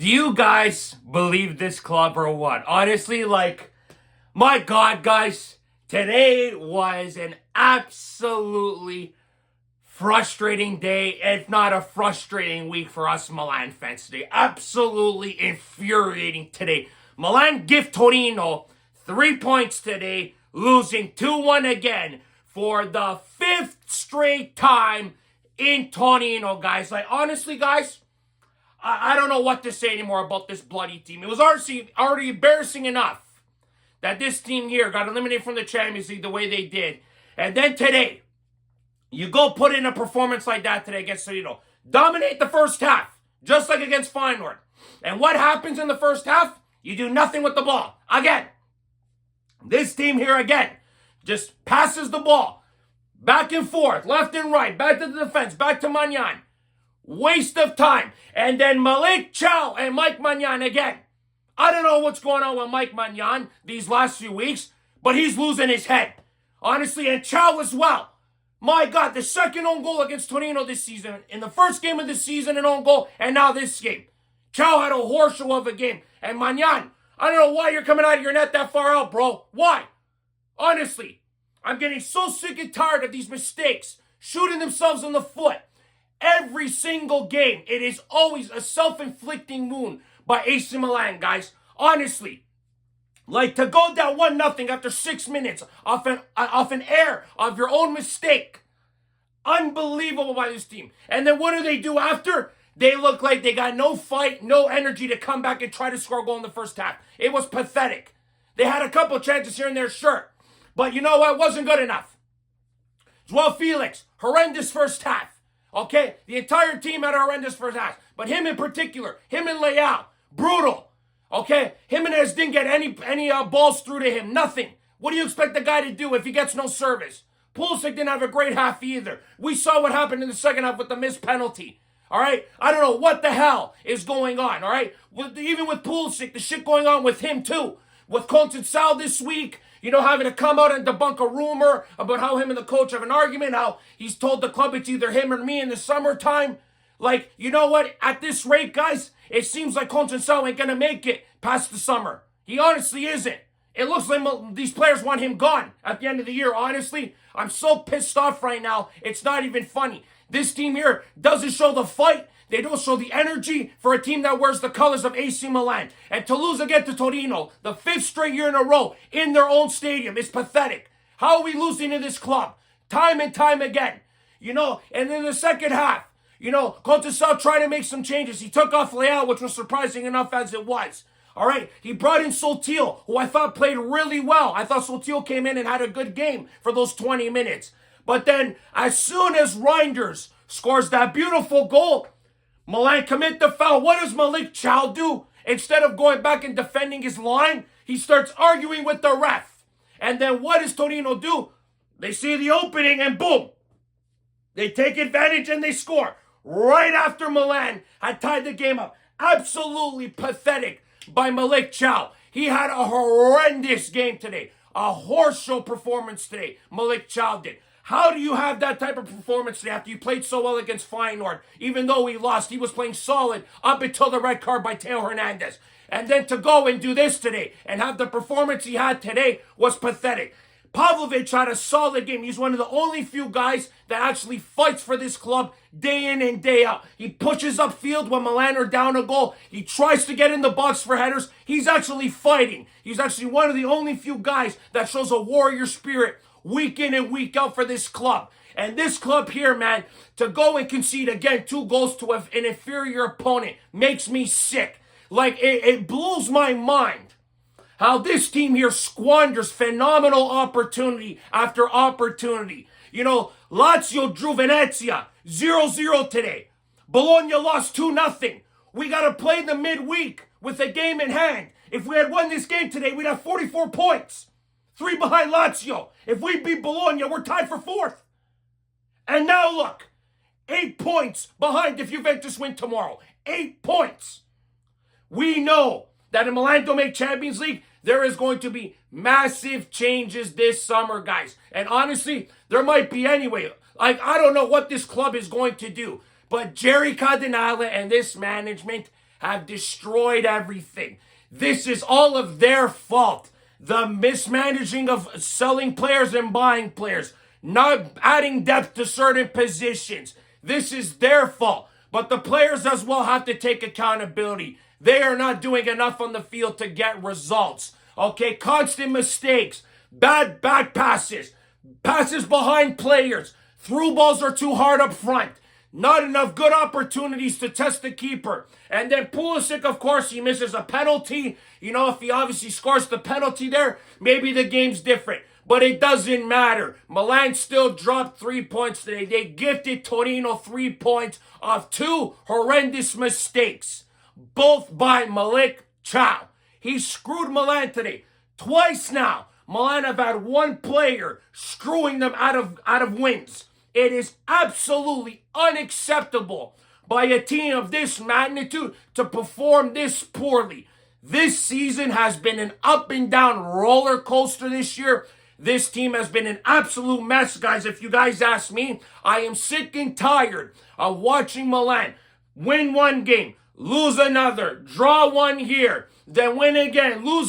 Do you guys believe this club or what? Honestly, my God, guys, today was an absolutely frustrating day, if not a frustrating week for us Milan fans today. Absolutely infuriating today. Milan give Torino 3 points today, losing 2-1 again for the fifth straight time in Torino, guys. Honestly, guys, I don't know what to say anymore about this bloody team. It was already embarrassing enough that this team here got eliminated from the Champions League the way they did. And then today, you go put in a performance like that today against Torino. Dominate the first half, just like against Feyenoord. And what happens in the first half? You do nothing with the ball. Again, this team here again just passes the ball back and forth, left and right, back to the defense, back to Magnan. Waste of time. And then Malik Chow and Mike Magnan again. I don't know what's going on with Mike Magnan these last few weeks, but he's losing his head. Honestly, and Chow as well. My God, the second own goal against Torino this season. In the first game of the season, an own goal, and now this game. Chow had a horseshoe of a game. And Magnan, I don't know why you're coming out of your net that far out, bro. Why? Honestly, I'm getting so sick and tired of these mistakes, shooting themselves in the foot. Every single game, it is always a self-inflicting wound by AC Milan, guys. Honestly, to go down 1-0 after 6 minutes off an error of your own mistake. Unbelievable by this team. And then what do they do after? They look like they got no fight, no energy to come back and try to score a goal in the first half. It was pathetic. They had a couple chances here and there, sure. But you know what? It wasn't good enough. Joao Felix, horrendous first half. Okay, the entire team had a horrendous first half. But him in particular, him and Leao, brutal. Okay, Jimenez didn't get any balls through to him. Nothing. What do you expect the guy to do if he gets no service? Pulisic didn't have a great half either. We saw what happened in the second half with the missed penalty. All right, I don't know what the hell is going on. All right, even with Pulisic, the shit going on with him too. With Conceição this week, having to come out and debunk a rumor about how him and the coach have an argument, how he's told the club it's either him or me in the summertime. You know what? At this rate, guys, it seems like Conceição ain't going to make it past the summer. He honestly isn't. It looks like these players want him gone at the end of the year. Honestly, I'm so pissed off right now. It's not even funny. This team here doesn't show the fight. They don't show the energy for a team that wears the colors of AC Milan. And to lose again to Torino, the fifth straight year in a row, in their own stadium, is pathetic. How are we losing to this club? Time and time again. And in the second half, Conceição tried to make some changes. He took off Leao, which was surprising enough as it was. All right, he brought in Sotil, who I thought played really well. I thought Sotil came in and had a good game for those 20 minutes. But then, as soon as Reinders scores that beautiful goal, Milan commit the foul. What does Malik Chow do? Instead of going back and defending his line, he starts arguing with the ref. And then what does Torino do? They see the opening and boom. They take advantage and they score. Right after Milan had tied the game up. Absolutely pathetic by Malik Chow. He had a horrendous game today. A horseshoe performance today, Malik Chow did. How do you have that type of performance today after you played so well against Feyenoord? Even though he lost, he was playing solid up until the red card by Theo Hernandez. And then to go and do this today and have the performance he had today was pathetic. Pavlovic had a solid game. He's one of the only few guys that actually fights for this club day in and day out. He pushes upfield when Milan are down a goal. He tries to get in the box for headers. He's actually fighting. He's actually one of the only few guys that shows a warrior spirit week in and week out for this club. And this club here, man, to go and concede again 2 goals to an inferior opponent makes me sick. It blows my mind how this team here squanders phenomenal opportunity after opportunity. Lazio drew Venezia 0-0 today. Bologna lost 2-0. We got to play the midweek with a game in hand. If we had won this game today, we'd have 44 points. 3 behind Lazio. If we beat Bologna, we're tied for 4th. And now look, 8 points behind if Juventus win tomorrow. 8 points. We know that in Milan don't make Champions League, there is going to be massive changes this summer, guys. And honestly, there might be anyway. I don't know what this club is going to do. But Jerry Cardinale and this management have destroyed everything. This is all of their fault. The mismanaging of selling players and buying players, not adding depth to certain positions. This is their fault. But the players as well have to take accountability. They are not doing enough on the field to get results. Okay, constant mistakes, bad back passes, passes behind players, through balls are too hard up front. Not enough good opportunities to test the keeper. And then Pulisic, of course, he misses a penalty. You know, if he obviously scores the penalty there, maybe the game's different. But it doesn't matter. Milan still dropped 3 points today. They gifted Torino 3 points off 2 horrendous mistakes. Both by Malik Chow. He screwed Milan today. Twice now. Milan have had one player screwing them out of wins. It is absolutely unacceptable by a team of this magnitude to perform this poorly. This season has been an up and down roller coaster this year. This team has been an absolute mess, guys. If you guys ask me, I am sick and tired of watching Milan win one game, lose another, draw one here, then win again, lose,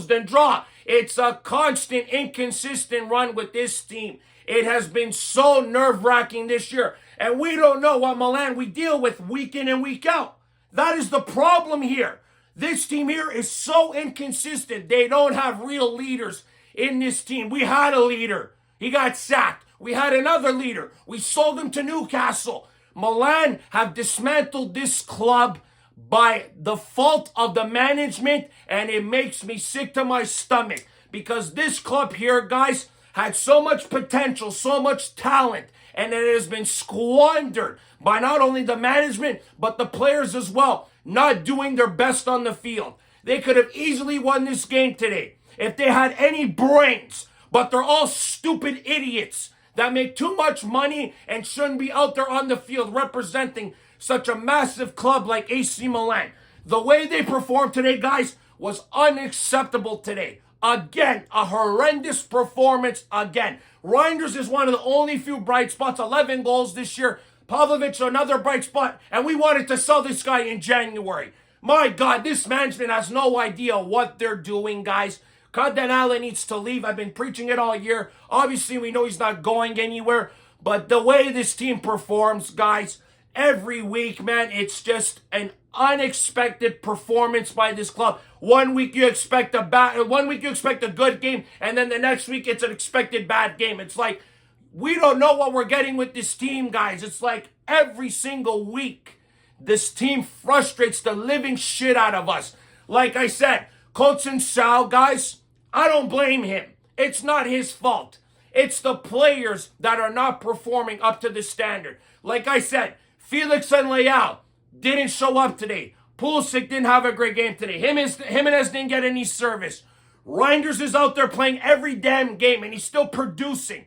then draw. It's a constant, inconsistent run with this team. It has been so nerve-wracking this year. And we don't know what Milan we deal with week in and week out. That is the problem here. This team here is so inconsistent. They don't have real leaders in this team. We had a leader. He got sacked. We had another leader. We sold him to Newcastle. Milan have dismantled this club by the fault of the management, and it makes me sick to my stomach because this club here, guys, had so much potential, so much talent, and it has been squandered by not only the management, but the players as well, not doing their best on the field. They could have easily won this game today if they had any brains, but they're all stupid idiots that make too much money and shouldn't be out there on the field representing such a massive club like AC Milan. The way they performed today, guys, was unacceptable today. Again, a horrendous performance again. Reinders is one of the only few bright spots, 11 goals this year. Pavlovic, another bright spot, and we wanted to sell this guy in January. My God, this management has no idea what they're doing, guys. Cardinale needs to leave. I've been preaching it all year. Obviously, we know he's not going anywhere, but the way this team performs, guys, every week, man, it's just an unexpected performance by this club. One week you expect a good game, and then the next week it's an expected bad game. It's like we don't know what we're getting with this team, guys. It's like every single week this team frustrates the living shit out of us. Like I said, Conceição, guys, I don't blame him. It's not his fault. It's the players that are not performing up to the standard. Like I said, Felix and Leao didn't show up today. Pulisic didn't have a great game today. Jimenez didn't get any service. Reinders is out there playing every damn game, and he's still producing.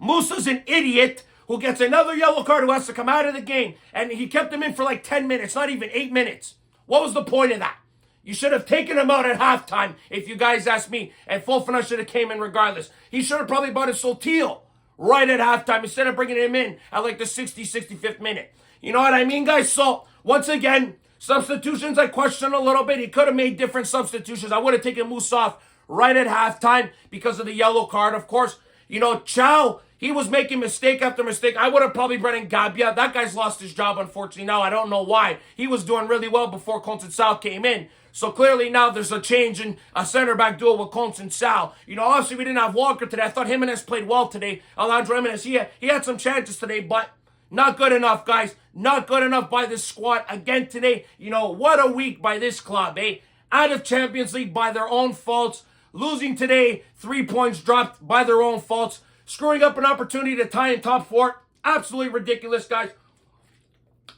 Musa's an idiot who gets another yellow card who has to come out of the game, and he kept him in for like 10 minutes, not even 8 minutes. What was the point of that? You should have taken him out at halftime, if you guys ask me, and Fofana should have came in regardless. He should have probably bought a Sotil right at halftime instead of bringing him in at like the 65th minute. You know what I mean, guys? So, once again, substitutions I question a little bit. He could have made different substitutions. I would have taken Musa off right at halftime because of the yellow card, of course. You know, Chow, he was making mistake after mistake. I would have probably brought in Gabbia. That guy's lost his job, unfortunately, now. I don't know why. He was doing really well before Conceição came in. So clearly now there's a change in a center back duo with Conceição. You know, obviously we didn't have Walker today. I thought Jimenez played well today. Alejandro Jimenez, he had some chances today, but not good enough, guys. Not good enough by this squad. Again today, you know, what a week by this club, eh? Out of Champions League by their own faults. Losing today, 3 points dropped by their own faults. Screwing up an opportunity to tie in top 4. Absolutely ridiculous, guys.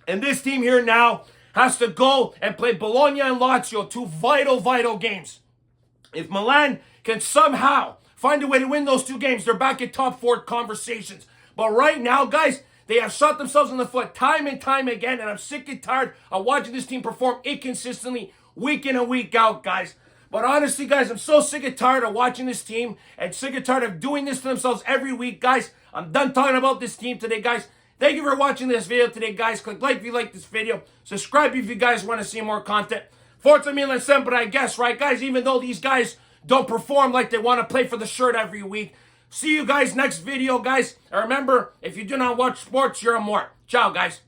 And this team here now has to go and play Bologna and Lazio, 2 vital games. If Milan can somehow find a way to win those 2 games, they're back in top 4 conversations. But right now, guys, they have shot themselves in the foot time and time again, and I'm sick and tired of watching this team perform inconsistently week in and week out, guys. But honestly, guys, I'm so sick and tired of watching this team and sick and tired of doing this to themselves every week, guys. I'm done talking about this team today, guys. Thank you for watching this video today, guys. Click like if you like this video. Subscribe if you guys want to see more content. Forza Milan sempre, I guess, right, guys? Even though these guys don't perform like they want to play for the shirt every week. See you guys next video, guys. And remember, if you do not watch sports, you're a mort. Ciao, guys.